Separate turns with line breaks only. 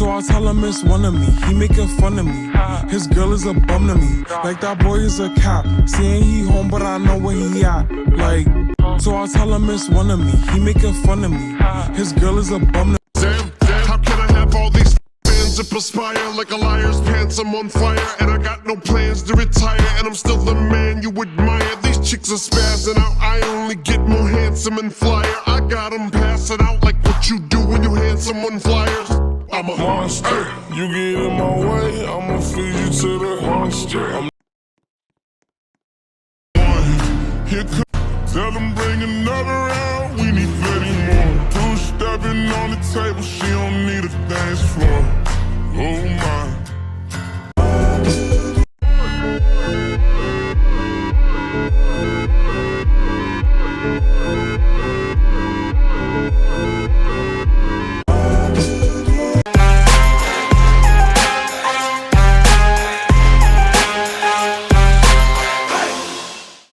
So I tell him it's one of me, he making fun of me. His girl is a bum to me, like that boy is a cop. Saying he home, but I know where he at. Like, so I tell him it's one of me, he making fun of me. His girl is a bum to me.
Damn, how can I have all these fans that perspire like a liar's pants? I'm on fire, and I got no plans to retire, and I'm still the man you admire. These chicks are spazzing out, I only get more handsome and flyer. I got them passing out like what you do when you hand someone flyers. I'm a monster.
You get in my way, I'ma feed you to the monster. Here come, tell them bring another round, we need 30 more. Two-stepping on the table, she don't need a dance floor. Oh my.